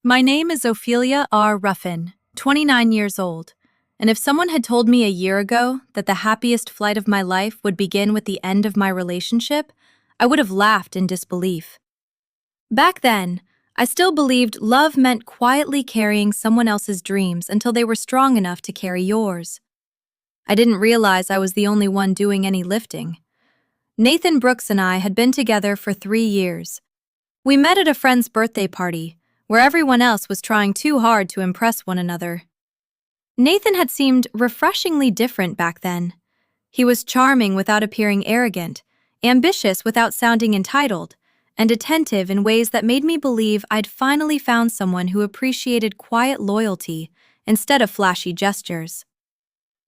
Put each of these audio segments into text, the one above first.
My name is Ophelia R. Ruffin, 29 years old, and if someone had told me a year ago that the happiest flight of my life would begin with the end of my relationship, I would have laughed in disbelief. Back then, I still believed love meant quietly carrying someone else's dreams until they were strong enough to carry yours. I didn't realize I was the only one doing any lifting. Nathan Brooks and I had been together for 3 years. We met at a friend's birthday party, where everyone else was trying too hard to impress one another. Nathan had seemed refreshingly different back then. He was charming without appearing arrogant, ambitious without sounding entitled, and attentive in ways that made me believe I'd finally found someone who appreciated quiet loyalty instead of flashy gestures.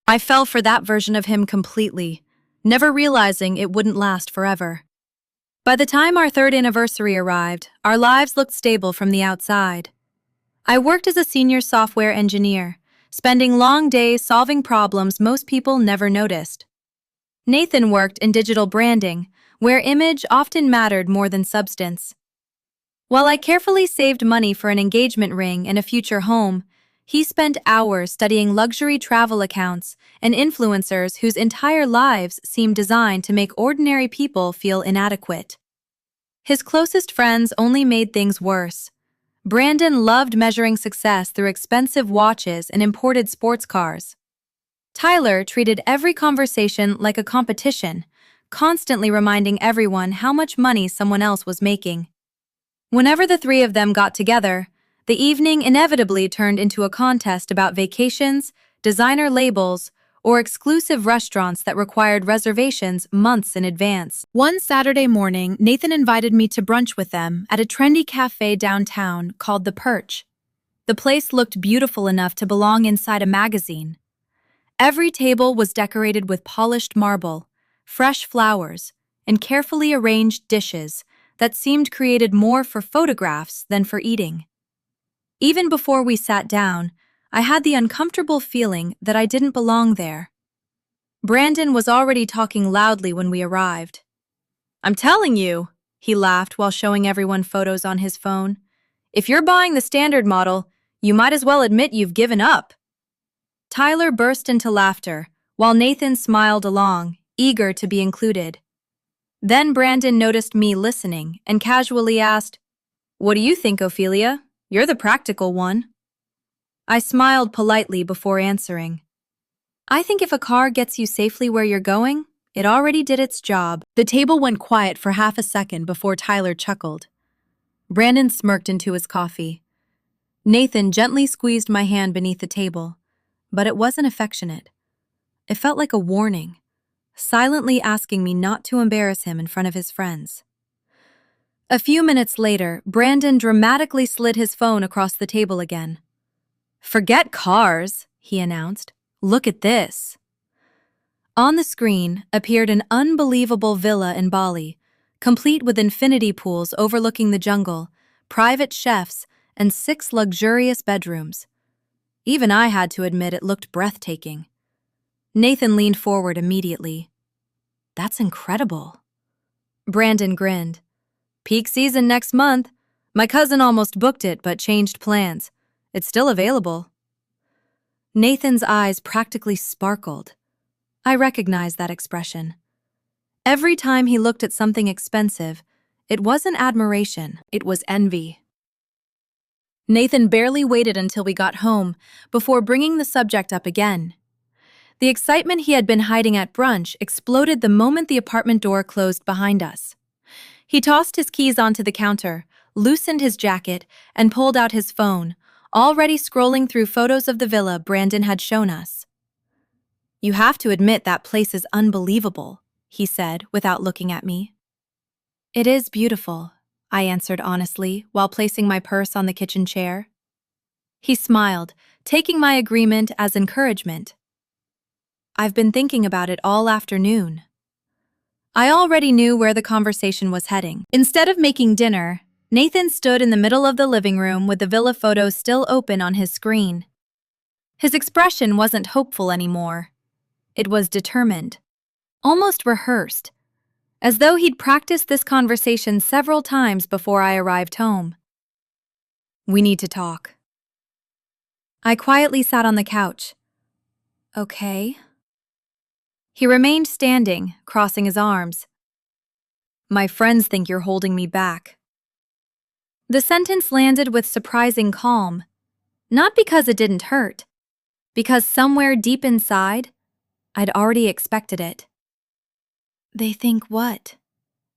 I fell for that version of him completely, never realizing it wouldn't last forever. By the time our third anniversary arrived, our lives looked stable from the outside. I worked as a senior software engineer, spending long days solving problems most people never noticed. Nathan worked in digital branding, where image often mattered more than substance. While I carefully saved money for an engagement ring and a future home, he spent hours studying luxury travel accounts and influencers whose entire lives seemed designed to make ordinary people feel inadequate. His closest friends only made things worse. Brandon loved measuring success through expensive watches and imported sports cars. Tyler treated every conversation like a competition, constantly reminding everyone how much money someone else was making. Whenever the three of them got together, the evening inevitably turned into a contest about vacations, designer labels, or exclusive restaurants that required reservations months in advance. One Saturday morning, Nathan invited me to brunch with them at a trendy cafe downtown called The Perch. The place looked beautiful enough to belong inside a magazine. Every table was decorated with polished marble, fresh flowers, and carefully arranged dishes that seemed created more for photographs than for eating. Even before we sat down, I had the uncomfortable feeling that I didn't belong there. Brandon was already talking loudly when we arrived. "I'm telling you," he laughed while showing everyone photos on his phone, "if you're buying the standard model, you might as well admit you've given up." Tyler burst into laughter, while Nathan smiled along, eager to be included. Then Brandon noticed me listening and casually asked, "What do you think, Ophelia? You're the practical one." I smiled politely before answering. "I think if a car gets you safely where you're going, it already did its job." The table went quiet for half a second before Tyler chuckled. Brandon smirked into his coffee. Nathan gently squeezed my hand beneath the table, but it wasn't affectionate. It felt like a warning, silently asking me not to embarrass him in front of his friends. A few minutes later, Brandon dramatically slid his phone across the table again. "Forget cars," he announced. "Look at this." On the screen appeared an unbelievable villa in Bali, complete with infinity pools overlooking the jungle, private chefs, and 6 luxurious bedrooms. Even I had to admit it looked breathtaking. Nathan leaned forward immediately. "That's incredible." Brandon grinned. "Peak season next month. My cousin almost booked it but changed plans. It's still available." Nathan's eyes practically sparkled. I recognized that expression. Every time he looked at something expensive, it wasn't admiration, it was envy. Nathan barely waited until we got home before bringing the subject up again. The excitement he had been hiding at brunch exploded the moment the apartment door closed behind us. He tossed his keys onto the counter, loosened his jacket, and pulled out his phone, already scrolling through photos of the villa Brandon had shown us. "You have to admit that place is unbelievable," he said without looking at me. "It is beautiful," I answered honestly while placing my purse on the kitchen chair. He smiled, taking my agreement as encouragement. "I've been thinking about it all afternoon." I already knew where the conversation was heading. Instead of making dinner, Nathan stood in the middle of the living room with the villa photos still open on his screen. His expression wasn't hopeful anymore. It was determined, almost rehearsed, as though he'd practiced this conversation several times before I arrived home. We need to talk. I quietly sat on the couch. Okay. He remained standing, crossing his arms. My friends think you're holding me back. The sentence landed with surprising calm, not because it didn't hurt, because somewhere deep inside, I'd already expected it. They think what?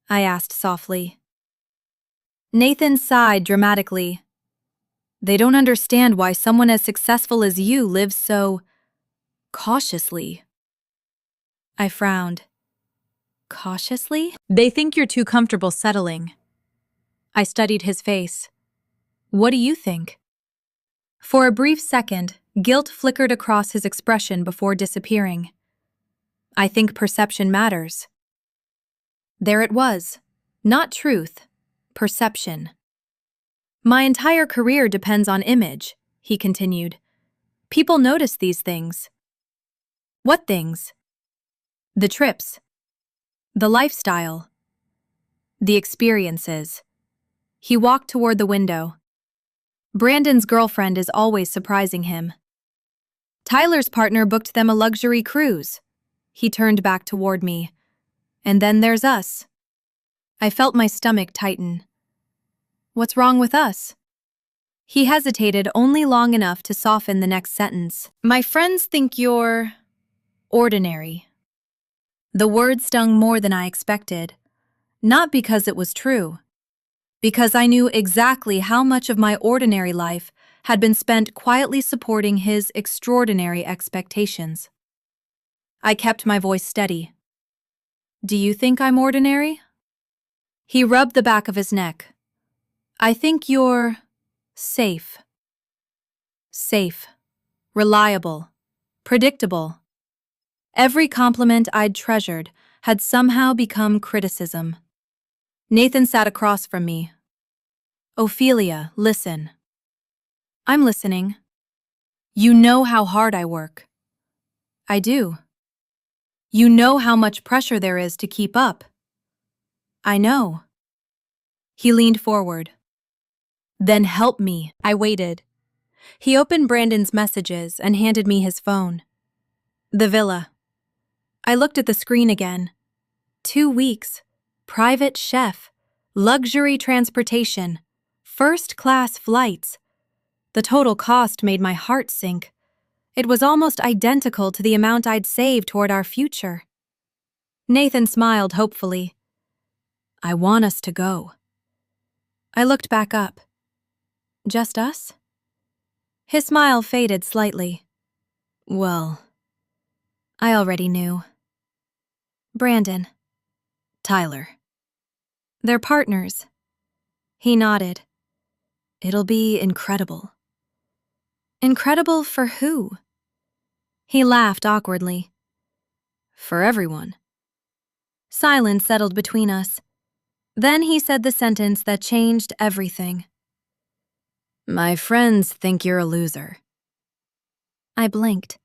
I asked softly. Nathan sighed dramatically. They don't understand why someone as successful as you lives so cautiously. I frowned. Cautiously? They think you're too comfortable settling. I studied his face. What do you think? For a brief second, guilt flickered across his expression before disappearing. I think perception matters. There it was. Not truth. Perception. My entire career depends on image, he continued. People notice these things. What things? The trips. The lifestyle. The experiences. He walked toward the window. Brandon's girlfriend is always surprising him. Tyler's partner booked them a luxury cruise. He turned back toward me. And then there's us. I felt my stomach tighten. What's wrong with us? He hesitated only long enough to soften the next sentence. My friends think you're ordinary. The word stung more than I expected. Not because it was true. Because I knew exactly how much of my ordinary life had been spent quietly supporting his extraordinary expectations. I kept my voice steady. Do you think I'm ordinary? He rubbed the back of his neck. I think you're safe. Safe. Reliable. Predictable. Every compliment I'd treasured had somehow become criticism. Nathan sat across from me. Ophelia, listen. I'm listening. You know how hard I work. I do. You know how much pressure there is to keep up. I know. He leaned forward. Then help me. I waited. He opened Brandon's messages and handed me his phone. The villa. I looked at the screen again. 2 weeks. Private chef. Luxury transportation. First-class flights. The total cost made my heart sink. It was almost identical to the amount I'd saved toward our future. Nathan smiled hopefully. I want us to go. I looked back up. Just us? His smile faded slightly. Well, I already knew. Brandon. Tyler. They're partners. He nodded. It'll be incredible. Incredible for who? He laughed awkwardly. For everyone. Silence settled between us. Then he said the sentence that changed everything. My friends think you're a loser. I blinked.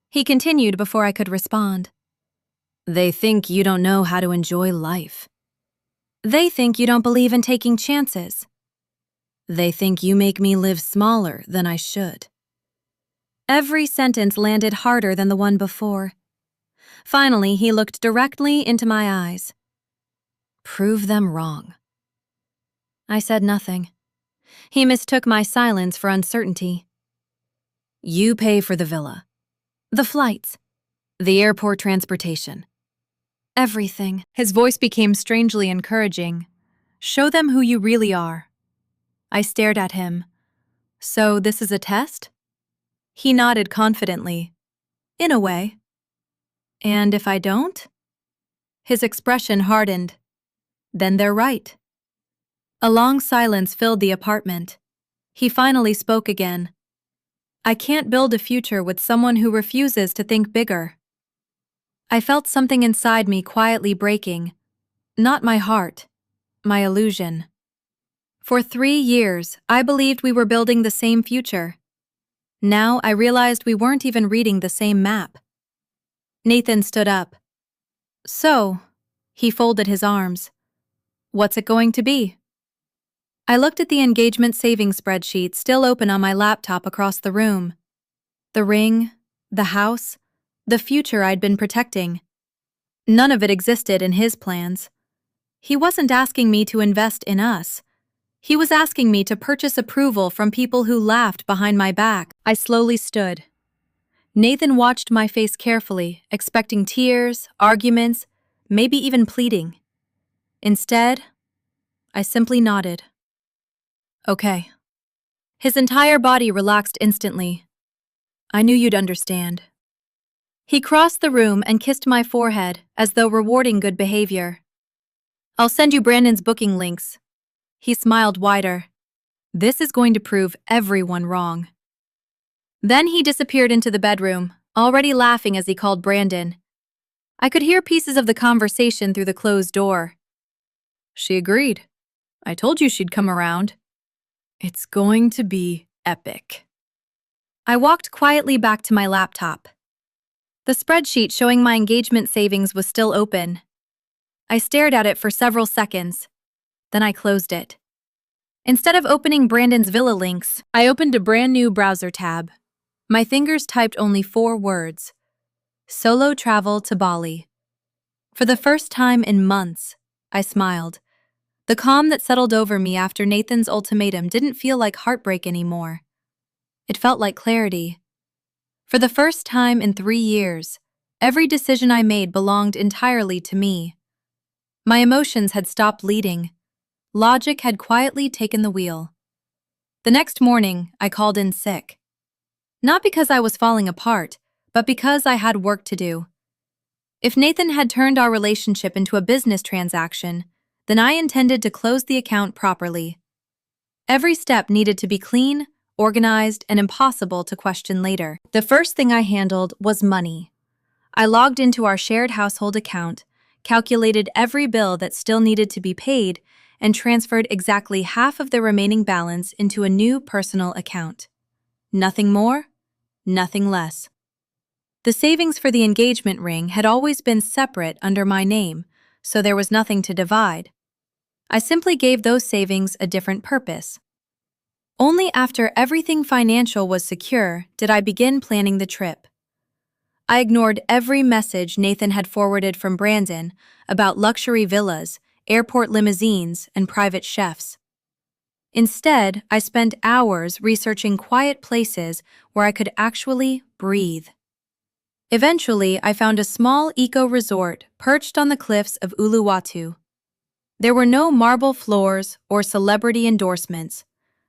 He continued before I could respond. They think you don't know how to enjoy life. They think you don't believe in taking chances. They think you make me live smaller than I should. Every sentence landed harder than the one before. Finally, he looked directly into my eyes. Prove them wrong. I said nothing. He mistook my silence for uncertainty. You pay for the villa, the flights, the airport transportation. Everything. His voice became strangely encouraging. Show them who you really are. I stared at him. So this is a test? He nodded confidently. In a way. And if I don't? His expression hardened. Then they're right. A long silence filled the apartment. He finally spoke again. I can't build a future with someone who refuses to think bigger. I felt something inside me quietly breaking. Not my heart, my illusion. For 3 years, I believed we were building the same future. Now I realized we weren't even reading the same map. Nathan stood up. So, he folded his arms. What's it going to be? I looked at the engagement savings spreadsheet still open on my laptop across the room. The ring, the house, the future I'd been protecting. None of it existed in his plans. He wasn't asking me to invest in us. He was asking me to purchase approval from people who laughed behind my back. I slowly stood. Nathan watched my face carefully, expecting tears, arguments, maybe even pleading. Instead, I simply nodded. Okay. His entire body relaxed instantly. I knew you'd understand. He crossed the room and kissed my forehead as though rewarding good behavior. I'll send you Brandon's booking links. He smiled wider. This is going to prove everyone wrong. Then he disappeared into the bedroom, already laughing as he called Brandon. I could hear pieces of the conversation through the closed door. She agreed. I told you she'd come around. It's going to be epic. I walked quietly back to my laptop. The spreadsheet showing my engagement savings was still open. I stared at it for several seconds. Then I closed it. Instead of opening Brandon's villa links, I opened a brand new browser tab. My fingers typed only 4 words. Solo travel to Bali. For the first time in months, I smiled. The calm that settled over me after Nathan's ultimatum didn't feel like heartbreak anymore. It felt like clarity. For the first time in 3 years, every decision I made belonged entirely to me. My emotions had stopped leading. Logic had quietly taken the wheel. The next morning, I called in sick. Not because I was falling apart, but because I had work to do. If Nathan had turned our relationship into a business transaction, then I intended to close the account properly. Every step needed to be clean, organized, and impossible to question later. The first thing I handled was money. I logged into our shared household account, calculated every bill that still needed to be paid, and transferred exactly half of the remaining balance into a new personal account. Nothing more, nothing less. The savings for the engagement ring had always been separate under my name, so there was nothing to divide. I simply gave those savings a different purpose. Only after everything financial was secure did I begin planning the trip. I ignored every message Nathan had forwarded from Brandon about luxury villas, airport limousines, and private chefs. Instead, I spent hours researching quiet places where I could actually breathe. Eventually, I found a small eco-resort perched on the cliffs of Uluwatu. There were no marble floors or celebrity endorsements,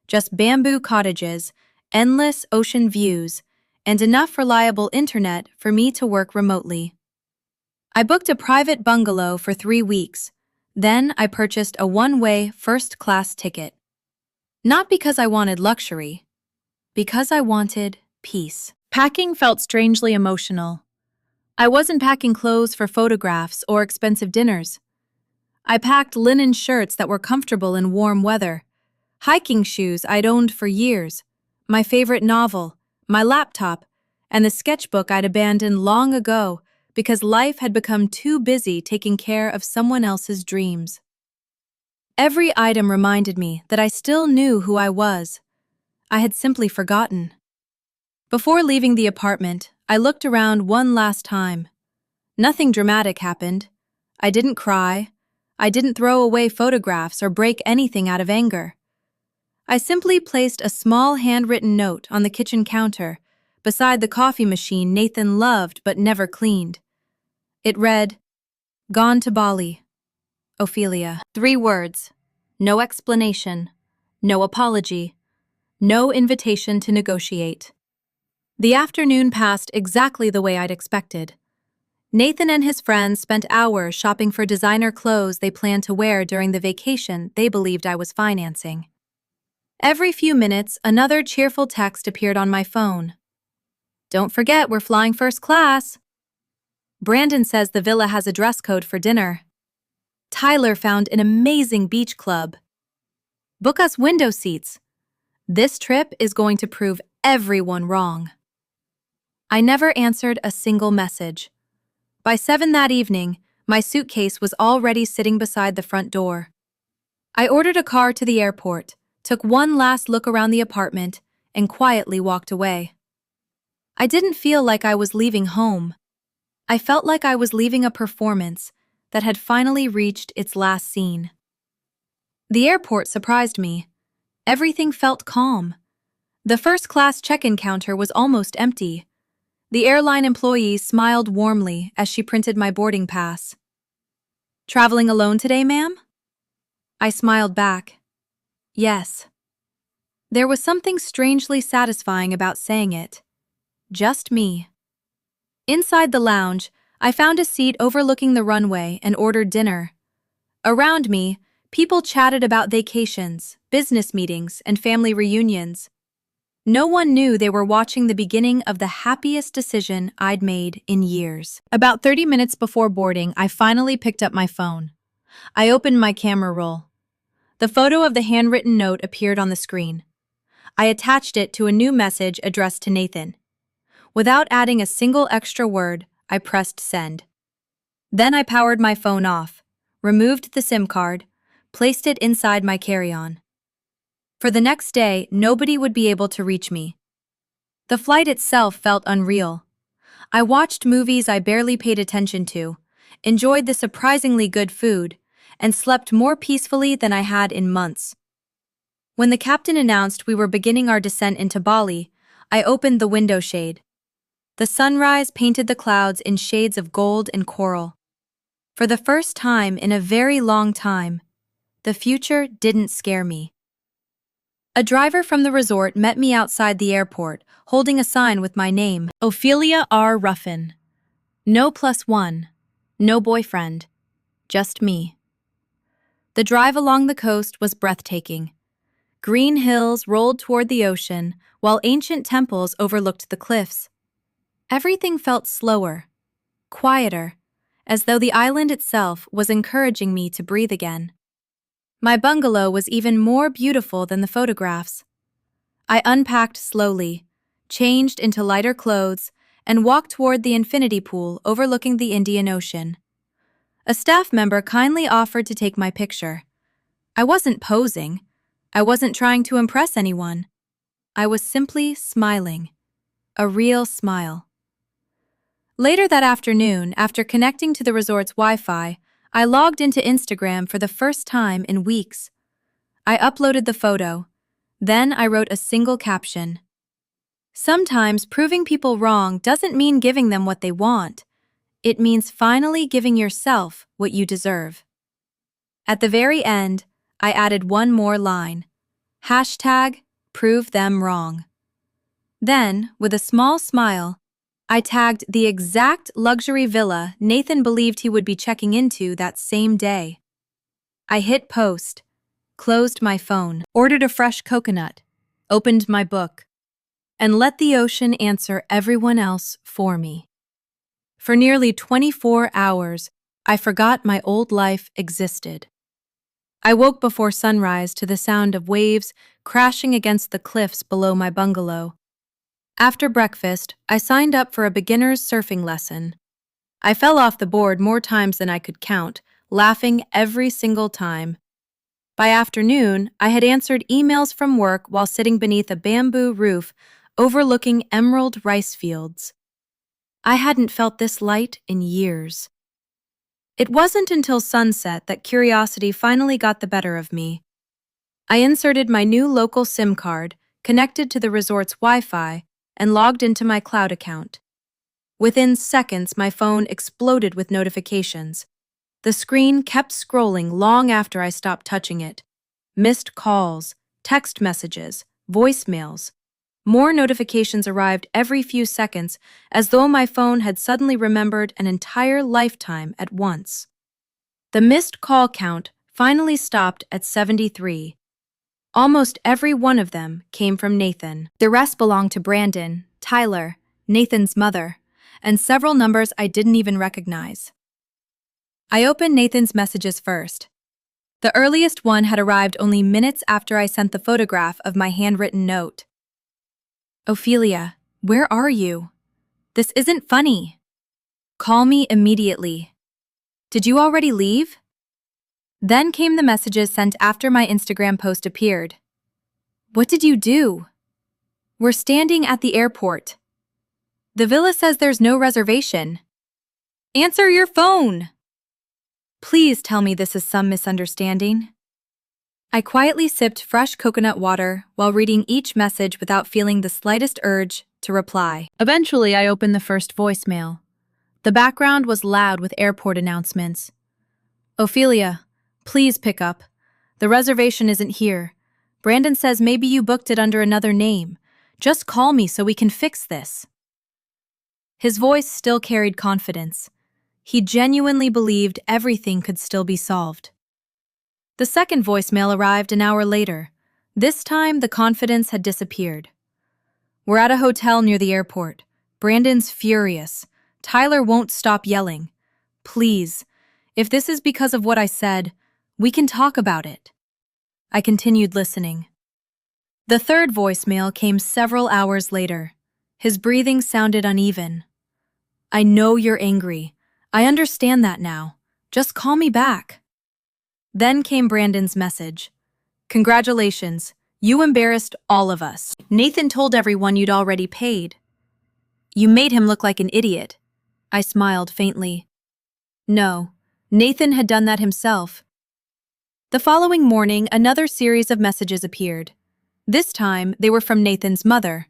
just bamboo cottages, endless ocean views, and enough reliable internet for me to work remotely. I booked a private bungalow for 3 weeks. Then I purchased a one-way first-class ticket. Not because I wanted luxury, because I wanted peace. Packing felt strangely emotional. I wasn't packing clothes for photographs or expensive dinners. I packed linen shirts that were comfortable in warm weather, hiking shoes I'd owned for years, my favorite novel, my laptop, and the sketchbook I'd abandoned long ago because life had become too busy taking care of someone else's dreams. Every item reminded me that I still knew who I was. I had simply forgotten. Before leaving the apartment, I looked around one last time. Nothing dramatic happened. I didn't cry. I didn't throw away photographs or break anything out of anger. I simply placed a small handwritten note on the kitchen counter, beside the coffee machine Nathan loved but never cleaned. It read, "Gone to Bali. Ophelia." 3 words. No explanation. No apology. No invitation to negotiate. The afternoon passed exactly the way I'd expected. Nathan and his friends spent hours shopping for designer clothes they planned to wear during the vacation they believed I was financing. Every few minutes, another cheerful text appeared on my phone. "Don't forget, we're flying first class." Brandon says the villa has a dress code for dinner. Tyler found an amazing beach club. Book us window seats. This trip is going to prove everyone wrong. I never answered a single message. By 7 that evening, my suitcase was already sitting beside the front door. I ordered a car to the airport, took one last look around the apartment, and quietly walked away. I didn't feel like I was leaving home. I felt like I was leaving a performance that had finally reached its last scene. The airport surprised me. Everything felt calm. The first-class check-in counter was almost empty. The airline employee smiled warmly as she printed my boarding pass. "Traveling alone today, ma'am?" I smiled back. "Yes." There was something strangely satisfying about saying it. Just me. Inside the lounge, I found a seat overlooking the runway and ordered dinner. Around me, people chatted about vacations, business meetings, and family reunions. No one knew they were watching the beginning of the happiest decision I'd made in years. About 30 minutes before boarding, I finally picked up my phone. I opened my camera roll. The photo of the handwritten note appeared on the screen. I attached it to a new message addressed to Nathan. Without adding a single extra word, I pressed send. Then I powered my phone off, removed the SIM card, placed it inside my carry-on. For the next day, nobody would be able to reach me. The flight itself felt unreal. I watched movies I barely paid attention to, enjoyed the surprisingly good food, and slept more peacefully than I had in months. When the captain announced we were beginning our descent into Bali, I opened the window shade. The sunrise painted the clouds in shades of gold and coral. For the first time in a very long time, the future didn't scare me. A driver from the resort met me outside the airport, holding a sign with my name, Ophelia R. Ruffin. No +1, no boyfriend, just me. The drive along the coast was breathtaking. Green hills rolled toward the ocean, while ancient temples overlooked the cliffs. Everything felt slower, quieter, as though the island itself was encouraging me to breathe again. My bungalow was even more beautiful than the photographs. I unpacked slowly, changed into lighter clothes, and walked toward the infinity pool overlooking the Indian Ocean. A staff member kindly offered to take my picture. I wasn't posing. I wasn't trying to impress anyone. I was simply smiling. A real smile. Later that afternoon, after connecting to the resort's Wi-Fi, I logged into Instagram for the first time in weeks. I uploaded the photo. Then I wrote a single caption. Sometimes proving people wrong doesn't mean giving them what they want. It means finally giving yourself what you deserve. At the very end, I added one more line. Hashtag, prove them wrong. Then, with a small smile, I tagged the exact luxury villa Nathan believed he would be checking into that same day. I hit post, closed my phone, ordered a fresh coconut, opened my book, and let the ocean answer everyone else for me. For nearly 24 hours, I forgot my old life existed. I woke before sunrise to the sound of waves crashing against the cliffs below my bungalow. After breakfast, I signed up for a beginner's surfing lesson. I fell off the board more times than I could count, laughing every single time. By afternoon, I had answered emails from work while sitting beneath a bamboo roof overlooking emerald rice fields. I hadn't felt this light in years. It wasn't until sunset that curiosity finally got the better of me. I inserted my new local SIM card, connected to the resort's Wi-Fi, and logged into my cloud account. Within seconds, my phone exploded with notifications. The screen kept scrolling long after I stopped touching it. Missed calls, text messages, voicemails. More notifications arrived every few seconds, as though my phone had suddenly remembered an entire lifetime at once. The missed call count finally stopped at 73. Almost every one of them came from Nathan. The rest belonged to Brandon, Tyler, Nathan's mother, and several numbers I didn't even recognize. I opened Nathan's messages first. The earliest one had arrived only minutes after I sent the photograph of my handwritten note. Ophelia, where are you? This isn't funny. Call me immediately. Did you already leave? Then came the messages sent after my Instagram post appeared. What did you do? We're standing at the airport. The villa says there's no reservation. Answer your phone! Please tell me this is some misunderstanding. I quietly sipped fresh coconut water while reading each message without feeling the slightest urge to reply. Eventually, I opened the first voicemail. The background was loud with airport announcements. Ophelia, please pick up. The reservation isn't here. Brandon says maybe you booked it under another name. Just call me so we can fix this. His voice still carried confidence. He genuinely believed everything could still be solved. The second voicemail arrived an hour later. This time, the confidence had disappeared. We're at a hotel near the airport. Brandon's furious. Tyler won't stop yelling. Please, if this is because of what I said, we can talk about it. I continued listening. The third voicemail came several hours later. His breathing sounded uneven. I know you're angry. I understand that now. Just call me back. Then came Brandon's message. Congratulations, you embarrassed all of us. Nathan told everyone you'd already paid. You made him look like an idiot. I smiled faintly. No, Nathan had done that himself. The following morning, another series of messages appeared. This time, they were from Nathan's mother.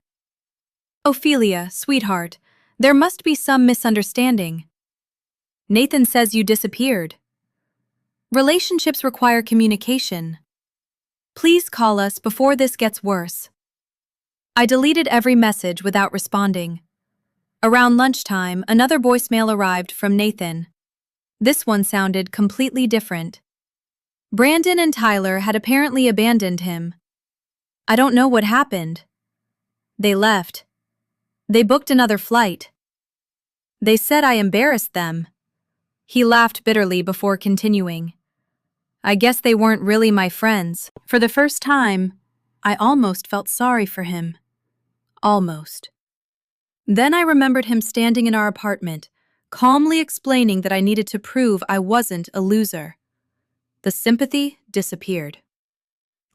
Ophelia, sweetheart, there must be some misunderstanding. Nathan says you disappeared. Relationships require communication. Please call us before this gets worse. I deleted every message without responding. Around lunchtime, another voicemail arrived from Nathan. This one sounded completely different. Brandon and Tyler had apparently abandoned him. I don't know what happened. They left. They booked another flight. They said I embarrassed them. He laughed bitterly before continuing. I guess they weren't really my friends. For the first time, I almost felt sorry for him. Almost. Then I remembered him standing in our apartment, calmly explaining that I needed to prove I wasn't a loser. The sympathy disappeared.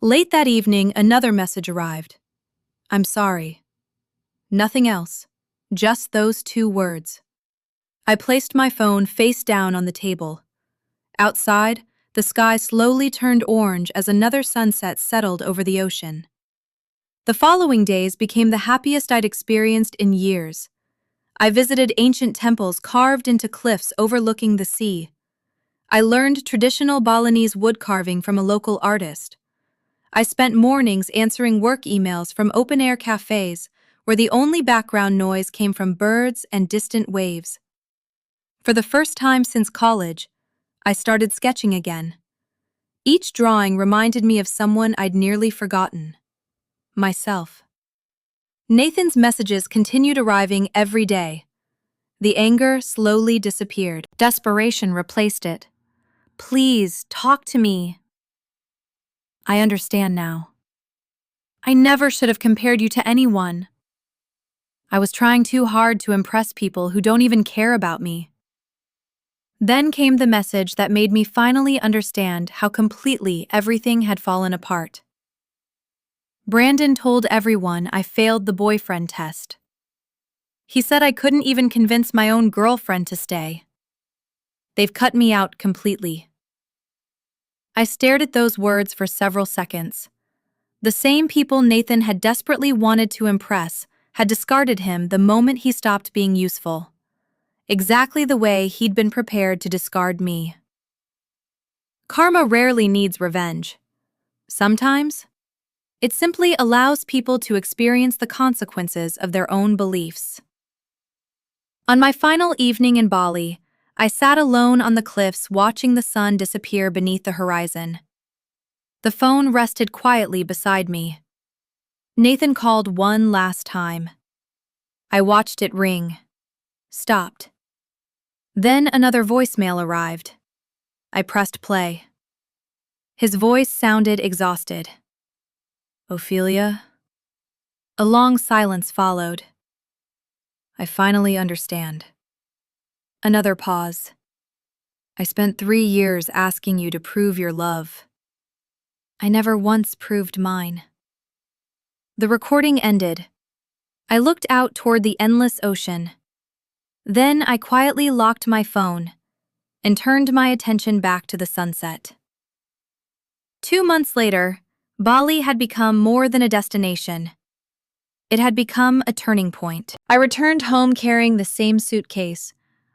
Late that evening, another message arrived. I'm sorry. Nothing else. Just those two words. I placed my phone face down on the table. Outside, the sky slowly turned orange as another sunset settled over the ocean. The following days became the happiest I'd experienced in years. I visited ancient temples carved into cliffs overlooking the sea. I learned traditional Balinese wood carving from a local artist. I spent mornings answering work emails from open-air cafes where the only background noise came from birds and distant waves. For the first time since college, I started sketching again. Each drawing reminded me of someone I'd nearly forgotten. Myself. Nathan's messages continued arriving every day. The anger slowly disappeared. Desperation replaced it. Please, talk to me. I understand now. I never should have compared you to anyone. I was trying too hard to impress people who don't even care about me. Then came the message that made me finally understand how completely everything had fallen apart. Brandon told everyone I failed the boyfriend test. He said I couldn't even convince my own girlfriend to stay. They've cut me out completely. I stared at those words for several seconds. The same people Nathan had desperately wanted to impress had discarded him the moment he stopped being useful. Exactly the way he'd been prepared to discard me. Karma rarely needs revenge. Sometimes, it simply allows people to experience the consequences of their own beliefs. On my final evening in Bali, I sat alone on the cliffs watching the sun disappear beneath the horizon. The phone rested quietly beside me. Nathan called one last time. I watched it ring. Stopped. Then another voicemail arrived. I pressed play. His voice sounded exhausted. Ophelia? A long silence followed. I finally understand. Another pause. I spent 3 years asking you to prove your love. I never once proved mine. The recording ended. I looked out toward the endless ocean. Then I quietly locked my phone and turned my attention back to the sunset. 2 months later, Bali had become more than a destination. It had become a turning point. I returned home carrying the same suitcase,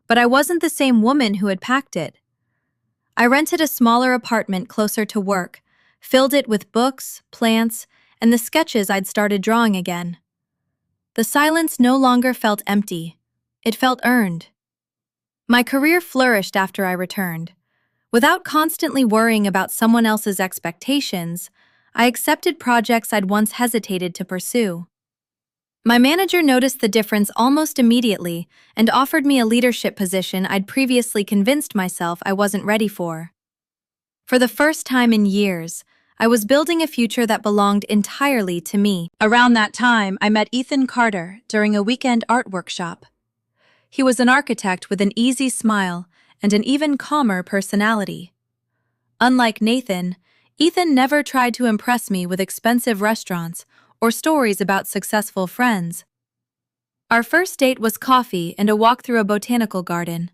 but I wasn't the same woman who had packed it. I rented a smaller apartment closer to work, filled it with books, plants, and the sketches I'd started drawing again. The silence no longer felt empty. It felt earned. My career flourished after I returned. Without constantly worrying about someone else's expectations, I accepted projects I'd once hesitated to pursue. My manager noticed the difference almost immediately and offered me a leadership position I'd previously convinced myself I wasn't ready for. For the first time in years, I was building a future that belonged entirely to me. Around that time, I met Ethan Carter during a weekend art workshop. He was an architect with an easy smile and an even calmer personality. Unlike Nathan, Ethan never tried to impress me with expensive restaurants or stories about successful friends. Our first date was coffee and a walk through a botanical garden.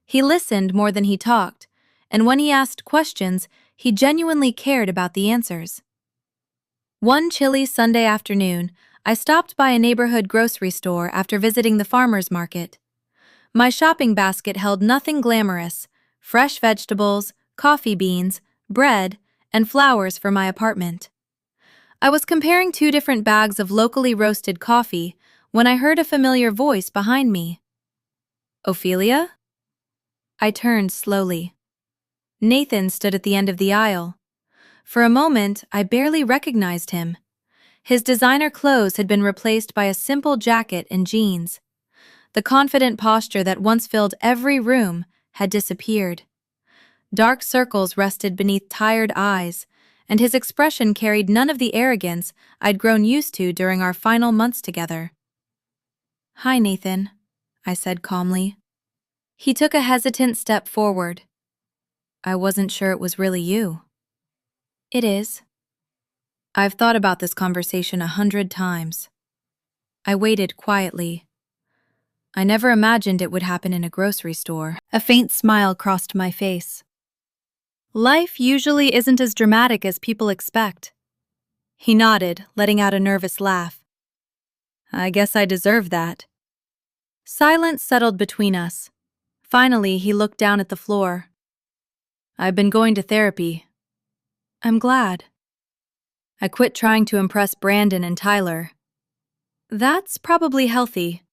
He listened more than he talked, and when he asked questions, he genuinely cared about the answers. One chilly Sunday afternoon, I stopped by a neighborhood grocery store after visiting the farmer's market. My shopping basket held nothing glamorous: fresh vegetables, coffee beans, bread, and flowers for my apartment. I was comparing 2 different bags of locally roasted coffee when I heard a familiar voice behind me. "Ophelia?" I turned slowly. Nathan stood at the end of the aisle. For a moment, I barely recognized him. His designer clothes had been replaced by a simple jacket and jeans. The confident posture that once filled every room had disappeared. Dark circles rested beneath tired eyes, and his expression carried none of the arrogance I'd grown used to during our final months together. "Hi, Nathan," I said calmly. He took a hesitant step forward. "I wasn't sure it was really you." "It is." I've thought about this conversation 100 times. I waited quietly. I never imagined it would happen in a grocery store. A faint smile crossed my face. Life usually isn't as dramatic as people expect. He nodded, letting out a nervous laugh. I guess I deserve that. Silence settled between us. Finally, he looked down at the floor. "I've been going to therapy." "I'm glad." "I quit trying to impress Brandon and Tyler." "That's probably healthy."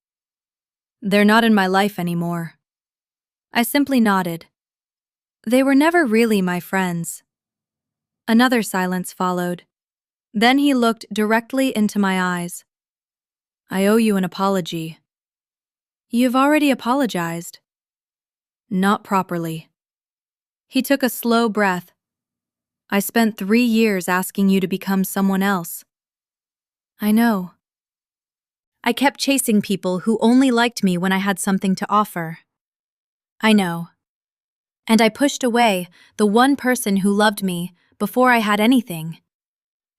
"They're not in my life anymore." I simply nodded. They were never really my friends. Another silence followed. Then he looked directly into my eyes. "I owe you an apology." "You've already apologized." "Not properly." He took a slow breath. "I spent 3 years asking you to become someone else." "I know." "I kept chasing people who only liked me when I had something to offer." "I know." "And I pushed away the one person who loved me before I had anything."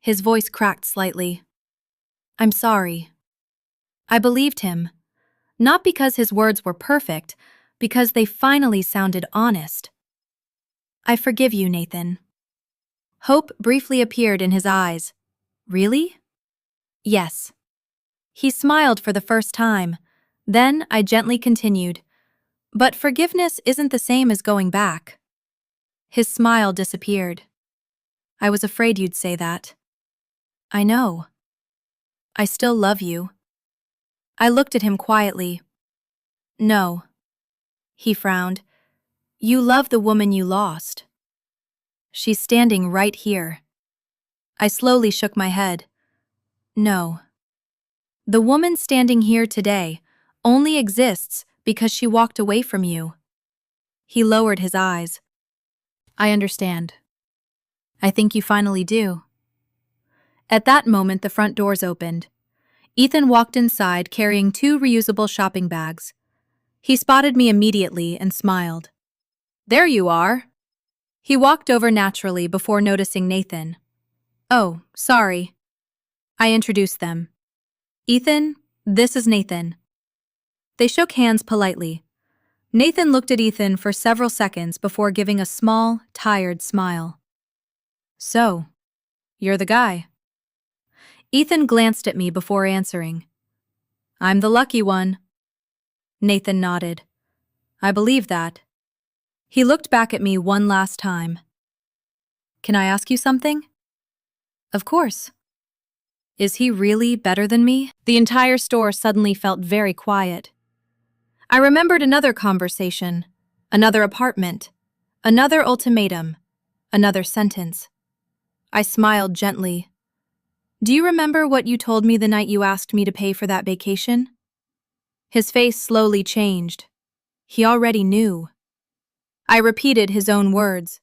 His voice cracked slightly. "I'm sorry." I believed him, not because his words were perfect, because they finally sounded honest. "I forgive you, Nathan." Hope briefly appeared in his eyes. "Really?" "Yes." He smiled for the first time. Then I gently continued, "But forgiveness isn't the same as going back." His smile disappeared. "I was afraid you'd say that." "I know." "I still love you." I looked at him quietly. "No." He frowned. "You love the woman you lost." "She's standing right here." I slowly shook my head. "No. The woman standing here today only exists because she walked away from you." He lowered his eyes. "I understand. I think you finally do." At that moment, the front doors opened. Ethan walked inside carrying 2 reusable shopping bags. He spotted me immediately and smiled. There you are. He walked over naturally before noticing Nathan. Oh, sorry. I introduced them. Ethan, this is Nathan. They shook hands politely. Nathan looked at Ethan for several seconds before giving a small, tired smile. So, you're the guy. Ethan glanced at me before answering. I'm the lucky one. Nathan nodded. I believe that. He looked back at me one last time. Can I ask you something? Of course. Is he really better than me? The entire store suddenly felt very quiet. I remembered another conversation, another apartment, another ultimatum, another sentence. I smiled gently. Do you remember what you told me the night you asked me to pay for that vacation? His face slowly changed. He already knew. I repeated his own words.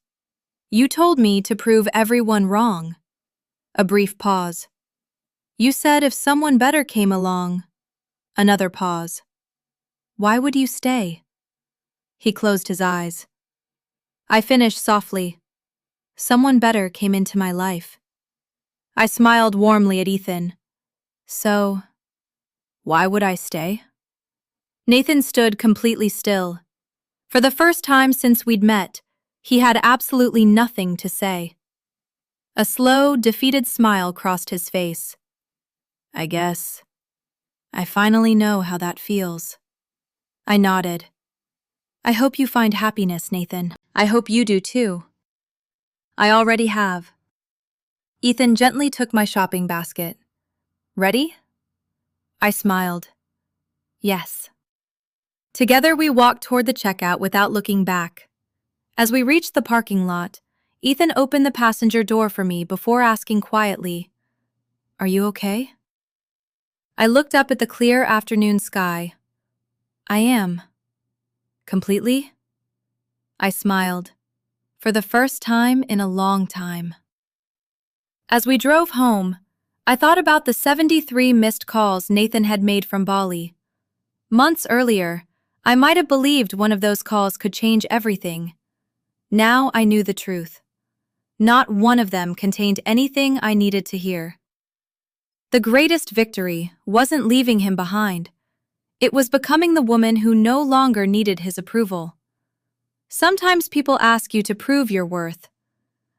You told me to prove everyone wrong. A brief pause. You said if someone better came along. Another pause. Why would you stay? He closed his eyes. I finished softly. Someone better came into my life. I smiled warmly at Ethan. So, why would I stay? Nathan stood completely still. For the first time since we'd met, he had absolutely nothing to say. A slow, defeated smile crossed his face. I guess. I finally know how that feels. I nodded. I hope you find happiness, Nathan. I hope you do too. I already have. Ethan gently took my shopping basket. Ready? I smiled. Yes. Together we walked toward the checkout without looking back. As we reached the parking lot, Ethan opened the passenger door for me before asking quietly, Are you okay? I looked up at the clear afternoon sky. I am. Completely? I smiled. For the first time in a long time. As we drove home, I thought about the 73 missed calls Nathan had made from Bali. Months earlier, I might have believed one of those calls could change everything. Now I knew the truth. Not one of them contained anything I needed to hear. The greatest victory wasn't leaving him behind. It was becoming the woman who no longer needed his approval. Sometimes people ask you to prove your worth.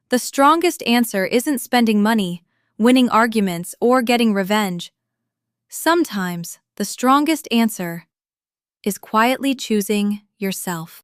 The strongest answer isn't spending money, winning arguments, or getting revenge. Sometimes the strongest answer is quietly choosing yourself.